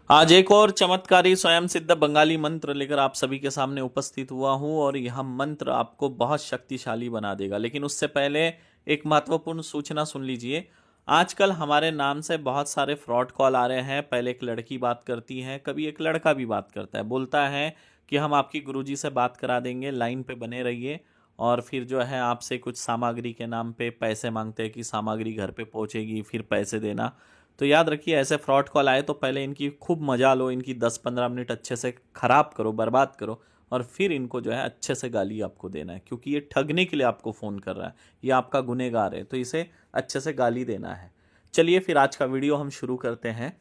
आज एक और चमत्कारी स्वयं सिद्ध बंगाली मंत्र लेकर आप सभी के सामने उपस्थित हुआ हूं और यह मंत्र आपको बहुत शक्तिशाली बना देगा। लेकिन उससे पहले एक महत्वपूर्ण सूचना सुन लीजिए। आजकल हमारे नाम से बहुत सारे फ्रॉड कॉल आ रहे हैं। पहले एक लड़की बात करती है, कभी एक लड़का भी बात करता है, बोलता है कि हम आपकी गुरुजी से बात करा देंगे, लाइन पे बने रहिए। और फिर जो है आपसे कुछ सामग्री के नाम पे पैसे मांगते हैं कि सामग्री घर पे पहुंचेगी, फिर पैसे देना। तो याद रखिए, ऐसे फ्रॉड कॉल आए तो पहले इनकी खूब मजा लो, इनकी 10-15 मिनट अच्छे से खराब करो, बर्बाद करो, और फिर इनको जो है अच्छे से गाली आपको देना है, क्योंकि ये ठगने के लिए आपको फ़ोन कर रहा है, ये आपका गुनहगार है, तो इसे अच्छे से गाली देना है। चलिए फिर आज का वीडियो हम शुरू करते हैं।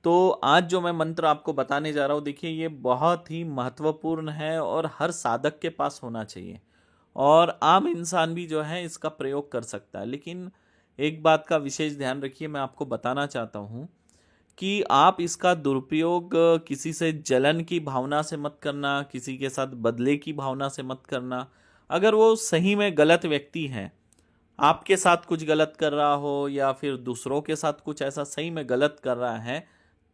तो आज जो मैं मंत्र आपको बताने जा रहा हूँ, देखिए ये बहुत ही महत्वपूर्ण है और हर साधक के पास होना चाहिए, और आम इंसान भी जो है इसका प्रयोग कर सकता है। लेकिन एक बात का विशेष ध्यान रखिए, मैं आपको बताना चाहता हूँ कि आप इसका दुरुपयोग किसी से जलन की भावना से मत करना, किसी के साथ बदले की भावना से मत करना। अगर वो सही में गलत व्यक्ति है, आपके साथ कुछ गलत कर रहा हो या फिर दूसरों के साथ कुछ ऐसा सही में गलत कर रहा है,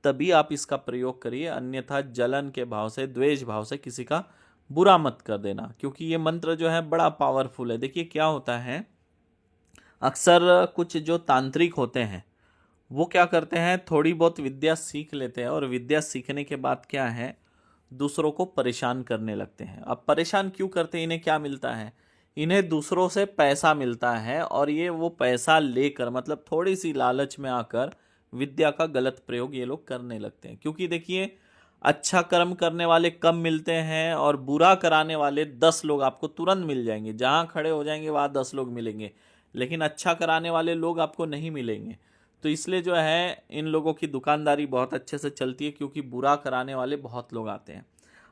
तभी आप इसका प्रयोग करिए। अन्यथा जलन के भाव से, द्वेष भाव से किसी का बुरा मत कर देना, क्योंकि ये मंत्र जो है बड़ा पावरफुल है। देखिए क्या होता है, अक्सर कुछ जो तांत्रिक होते हैं वो क्या करते हैं, थोड़ी बहुत विद्या सीख लेते हैं और विद्या सीखने के बाद क्या है, दूसरों को परेशान करने लगते हैं। अब परेशान क्यों करते हैं, इन्हें क्या मिलता है, इन्हें दूसरों से पैसा मिलता है, और ये वो पैसा लेकर, मतलब थोड़ी सी लालच में आकर विद्या का गलत प्रयोग ये लोग करने लगते हैं। क्योंकि देखिए, अच्छा कर्म करने वाले कम मिलते हैं और बुरा कराने वाले 10 लोग आपको तुरंत मिल जाएंगे। जहां खड़े हो जाएंगे वहां 10 लोग मिलेंगे, लेकिन अच्छा कराने वाले लोग आपको नहीं मिलेंगे। तो इसलिए जो है इन लोगों की दुकानदारी बहुत अच्छे से चलती है, क्योंकि बुरा कराने वाले बहुत लोग आते हैं।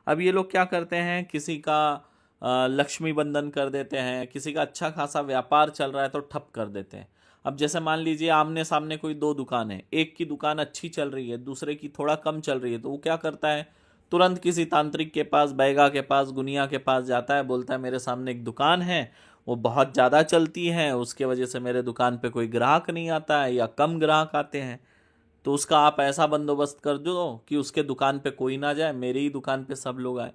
अब ये लोग क्या करते हैं, किसी का लक्ष्मी बंधन कर देते हैं, किसी का अच्छा खासा व्यापार चल रहा है तो ठप कर देते हैं। अब जैसे मान लीजिए आमने सामने कोई दो दुकान है, एक की दुकान अच्छी चल रही है, दूसरे की थोड़ा कम चल रही है, तो वो क्या करता है, तुरंत किसी तांत्रिक के पास, बैगा के पास, गुनिया के पास जाता है, बोलता है मेरे सामने एक दुकान है, वो बहुत ज़्यादा चलती है, उसके वजह से मेरे दुकान पे कोई ग्राहक नहीं आता है या कम ग्राहक आते हैं, तो उसका आप ऐसा बंदोबस्त कर दो कि उसके दुकान पे कोई ना जाए, मेरी ही दुकान पे सब लोग आए।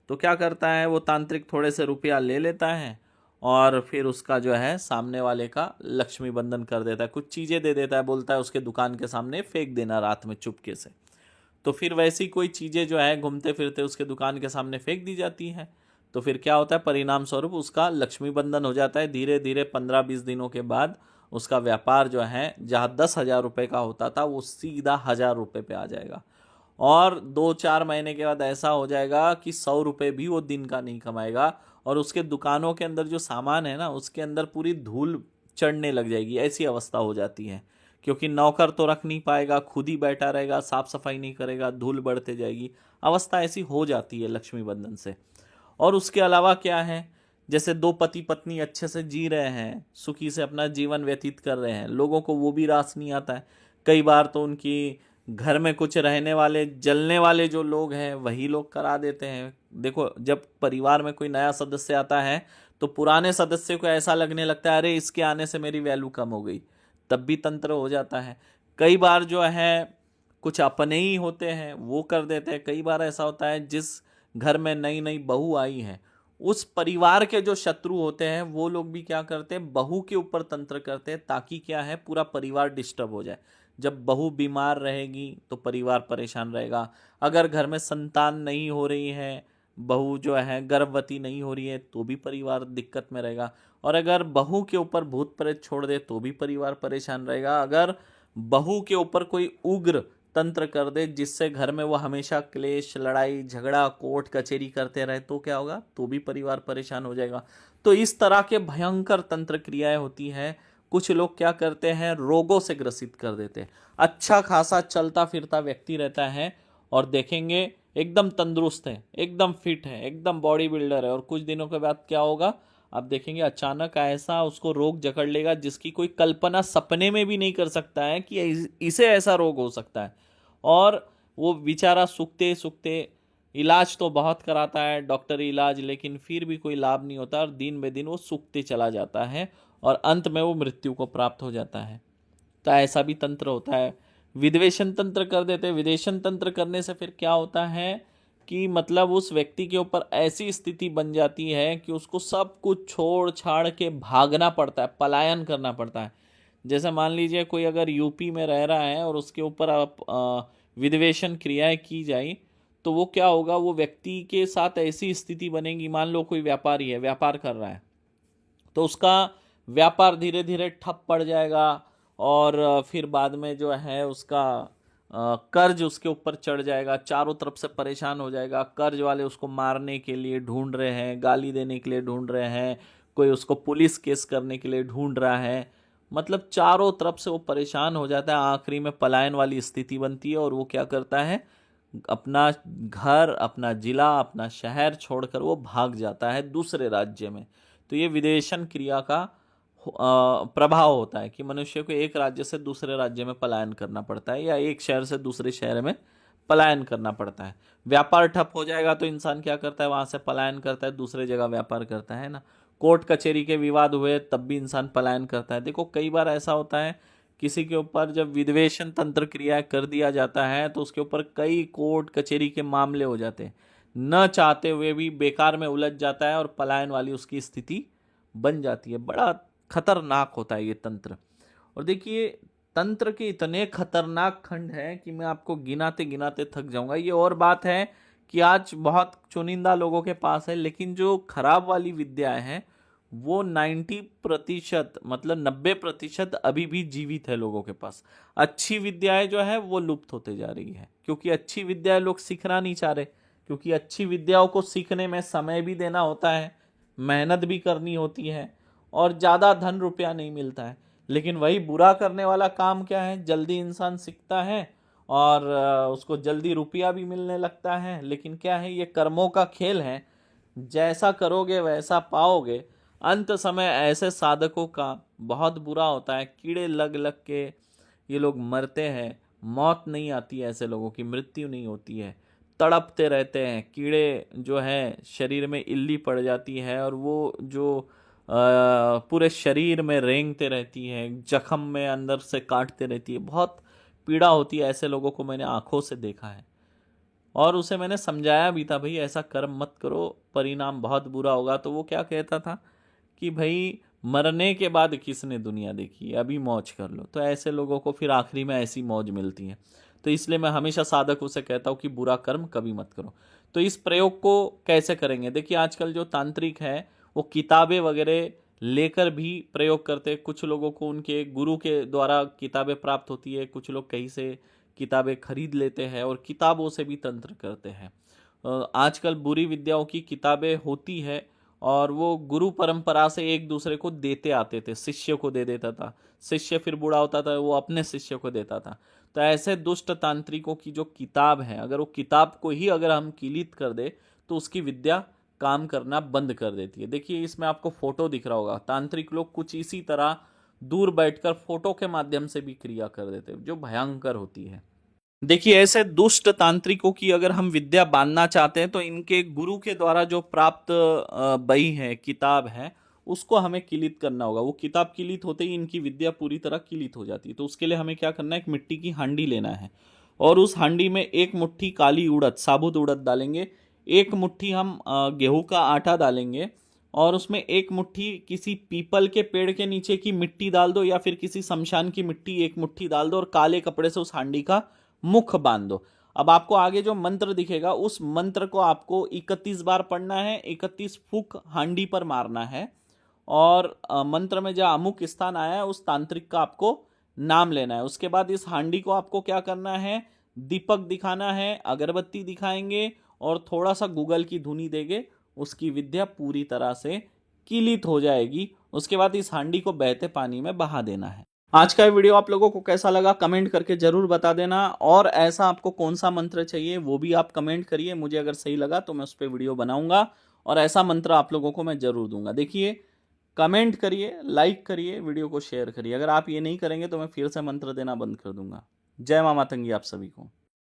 तो क्या करता है, वो तांत्रिक थोड़े से रुपया ले लेता है और फिर उसका जो है सामने वाले का लक्ष्मी बंधन कर देता है, कुछ चीज़ें दे देता है, बोलता है उसके दुकान के सामने फेंक देना रात में चुपके से। तो फिर वैसी कोई चीज़ें जो है घूमते फिरते उसके दुकान के सामने फेंक दी जाती हैं। तो फिर क्या होता है, परिणाम स्वरूप उसका लक्ष्मी बंधन हो जाता है। धीरे धीरे 15-20 दिनों के बाद उसका व्यापार जो है, जहाँ 10,000 रुपये का होता था, वो सीधा 1,000 रुपये पे आ जाएगा। और 2-4 महीने के बाद ऐसा हो जाएगा कि 100 रुपये भी वो दिन का नहीं कमाएगा, और उसके दुकानों के अंदर जो सामान है ना, उसके अंदर पूरी धूल चढ़ने लग जाएगी, ऐसी अवस्था हो जाती है। क्योंकि नौकर तो रख नहीं पाएगा, खुद ही बैठा रहेगा, साफ सफाई नहीं करेगा, धूल बढ़ते जाएगी, अवस्था ऐसी हो जाती है लक्ष्मी बंधन से। और उसके अलावा क्या है, जैसे दो पति पत्नी अच्छे से जी रहे हैं, सुखी से अपना जीवन व्यतीत कर रहे हैं, लोगों को वो भी रास नहीं आता है। कई बार तो उनकी घर में कुछ रहने वाले, जलने वाले जो लोग हैं वही लोग करा देते हैं। देखो, जब परिवार में कोई नया सदस्य आता है तो पुराने सदस्य को ऐसा लगने लगता है, अरे इसके आने से मेरी वैल्यू कम हो गई, तब भी तंत्र हो जाता है। कई बार जो है कुछ अपने ही होते हैं वो कर देते हैं। कई बार ऐसा होता है, जिस घर में नई नई बहू आई है, उस परिवार के जो शत्रु होते हैं वो लोग भी क्या करते हैं, बहू के ऊपर तंत्र करते हैं, ताकि क्या है, पूरा परिवार डिस्टर्ब हो जाए। जब बहू बीमार रहेगी तो परिवार परेशान रहेगा। अगर घर में संतान नहीं हो रही है, बहू जो है गर्भवती नहीं हो रही है, तो भी परिवार दिक्कत में रहेगा। और अगर बहू के ऊपर भूत प्रेत छोड़ दे तो भी परिवार परेशान रहेगा। अगर बहू के ऊपर कोई उग्र तंत्र कर दे जिससे घर में वो हमेशा क्लेश, लड़ाई झगड़ा, कोर्ट कचहरी करते रहे, तो क्या होगा, तो भी परिवार परेशान हो जाएगा। तो इस तरह के भयंकर तंत्र क्रियाएं होती हैं। कुछ लोग क्या करते हैं, रोगों से ग्रसित कर देते हैं। अच्छा खासा चलता फिरता व्यक्ति रहता है और देखेंगे एकदम तंदुरुस्त है, एकदम फिट है, एकदम बॉडी बिल्डर है, और कुछ दिनों के बाद क्या होगा, आप देखेंगे अचानक ऐसा उसको रोग जकड़ लेगा जिसकी कोई कल्पना सपने में भी नहीं कर सकता है कि इसे ऐसा रोग हो सकता है। और वो बेचारा सूखते सूखते इलाज तो बहुत कराता है, डॉक्टरी इलाज, लेकिन फिर भी कोई लाभ नहीं होता, और दिन ब दिन वो सूखते चला जाता है और अंत में वो मृत्यु को प्राप्त हो जाता है। तो ऐसा भी तंत्र होता है। विद्वेषण तंत्र कर देते। विदेशन तंत्र करने से फिर क्या होता है कि मतलब उस व्यक्ति के ऊपर ऐसी स्थिति बन जाती है कि उसको सब कुछ छोड़ छाड़ के भागना पड़ता है, पलायन करना पड़ता है। जैसे मान लीजिए कोई अगर यूपी में रह रहा है और उसके ऊपर आप विद्वेषण क्रियाएं की जाए तो वो क्या होगा, वो व्यक्ति के साथ ऐसी स्थिति बनेगी, मान लो कोई व्यापारी है, व्यापार कर रहा है, तो उसका व्यापार धीरे धीरे ठप पड़ जाएगा और फिर बाद में जो है उसका कर्ज उसके ऊपर चढ़ जाएगा, चारों तरफ से परेशान हो जाएगा, कर्ज वाले उसको मारने के लिए ढूंढ रहे हैं, गाली देने के लिए ढूंढ रहे हैं, कोई उसको पुलिस केस करने के लिए ढूंढ रहा है, मतलब चारों तरफ से वो परेशान हो जाता है। आखिरी में पलायन वाली स्थिति बनती है और वो क्या करता है, अपना घर, अपना जिला, अपना शहर छोड़कर वो भाग जाता है दूसरे राज्य में। तो ये विदेशन क्रिया का प्रभाव होता है कि मनुष्य को एक राज्य से दूसरे राज्य में पलायन करना पड़ता है या एक शहर से दूसरे शहर में पलायन करना पड़ता है। व्यापार ठप हो जाएगा तो इंसान क्या करता है, वहां से पलायन करता है, दूसरे जगह व्यापार करता है ना। कोर्ट कचहरी के विवाद हुए तब भी इंसान पलायन करता है। देखो कई बार ऐसा होता है किसी के ऊपर जब विद्वेषण तंत्र क्रिया कर दिया जाता है तो उसके ऊपर कई कोर्ट कचहरी के मामले हो जाते हैं, न चाहते हुए भी बेकार में उलझ जाता है और पलायन वाली उसकी स्थिति बन जाती है। बड़ा खतरनाक होता है ये तंत्र। और देखिए तंत्र के इतने खतरनाक खंड हैं कि मैं आपको गिनाते गिनाते थक जाऊंगा। ये और बात है कि आज बहुत चुनिंदा लोगों के पास है, लेकिन जो खराब वाली विद्याएं हैं वो 90% मतलब 90% अभी भी जीवित है लोगों के पास। अच्छी विद्याएं जो है वो लुप्त होते जा रही है, क्योंकि अच्छी विद्याएं लोग सीखना नहीं चाह रहे, क्योंकि अच्छी विद्याओं को सीखने में समय भी देना होता है, मेहनत भी करनी होती है और ज़्यादा धन रुपया नहीं मिलता है। लेकिन वही बुरा करने वाला काम क्या है, जल्दी इंसान सीखता है और उसको जल्दी रुपया भी मिलने लगता है। लेकिन क्या है, ये कर्मों का खेल है, जैसा करोगे वैसा पाओगे। अंत समय ऐसे साधकों का बहुत बुरा होता है, कीड़े लग लग के ये लोग मरते हैं, मौत नहीं आती, ऐसे लोगों की मृत्यु नहीं होती है, तड़पते रहते हैं। कीड़े जो है शरीर में इल्ली पड़ जाती है और वो जो पूरे शरीर में रेंगते रहती है, जख्म में अंदर से काटते रहती है, बहुत पीड़ा होती है। ऐसे लोगों को मैंने आंखों से देखा है और उसे मैंने समझाया भी था, भाई ऐसा कर्म मत करो, परिणाम बहुत बुरा होगा। तो वो क्या कहता था कि भाई मरने के बाद किसने दुनिया देखी है, अभी मौज कर लो। तो ऐसे लोगों को फिर आखिरी में ऐसी मौज मिलती है। तो इसलिए मैं हमेशा साधकों से कहता हूँ कि बुरा कर्म कभी मत करो। तो इस प्रयोग को कैसे करेंगे, देखिए आजकल जो तांत्रिक है वो किताबें वगैरह लेकर भी प्रयोग करते हैं। कुछ लोगों को उनके गुरु के द्वारा किताबें प्राप्त होती है, कुछ लोग कहीं से किताबें खरीद लेते हैं और किताबों से भी तंत्र करते हैं। आजकल बुरी विद्याओं की किताबें होती है और वो गुरु परंपरा से एक दूसरे को देते आते थे, शिष्य को दे देता था, शिष्य फिर बूढ़ा होता था वो अपने शिष्य को देता था। तो ऐसे दुष्ट तांत्रिकों की जो किताब है, अगर वो किताब को ही अगर हम किलित कर दे तो उसकी विद्या काम करना बंद कर देती है। देखिए इसमें आपको फोटो दिख रहा होगा, तांत्रिक लोग कुछ इसी तरह दूर बैठकर फोटो के माध्यम से भी क्रिया कर देते हैं, जो भयंकर होती है। देखिए ऐसे दुष्ट तांत्रिकों की अगर हम विद्या बांधना चाहते हैं तो इनके गुरु के द्वारा जो प्राप्त बही है, किताब है, उसको हमें किलित करना होगा। वो किताब किलित होते ही इनकी विद्या पूरी तरह किलित हो जाती है। तो उसके लिए हमें क्या करना है, एक मिट्टी की हांडी लेना है और उस हांडी में एक मुट्ठी काली उड़द, साबुत उड़द डालेंगे, एक मुट्ठी हम गेहूं का आटा डालेंगे और उसमें एक मुट्ठी किसी पीपल के पेड़ के नीचे की मिट्टी डाल दो या फिर किसी शमशान की मिट्टी एक मुट्ठी डाल दो और काले कपड़े से उस हांडी का मुख बांध दो। अब आपको आगे जो मंत्र दिखेगा उस मंत्र को आपको 31 बार पढ़ना है, 31 फूंक हांडी पर मारना है और मंत्र में जहाँ अमुक स्थान आया है उस तांत्रिक का आपको नाम लेना है। उसके बाद इस हांडी को आपको क्या करना है, दीपक दिखाना है, अगरबत्ती दिखाएंगे और थोड़ा सा गूगल की धुनी देंगे, उसकी विद्या पूरी तरह से किलित हो जाएगी। उसके बाद इस हांडी को बहते पानी में बहा देना है। आज का वीडियो आप लोगों को कैसा लगा कमेंट करके जरूर बता देना और ऐसा आपको कौन सा मंत्र चाहिए वो भी आप कमेंट करिए। मुझे अगर सही लगा तो मैं उस पर वीडियो बनाऊंगा और ऐसा मंत्र आप लोगों को मैं जरूर दूंगा। देखिए कमेंट करिए, लाइक करिए, वीडियो को शेयर करिए। अगर आप ये नहीं करेंगे तो मैं फिर से मंत्र देना बंद कर दूंगा। जय मां मातंगी आप सभी को।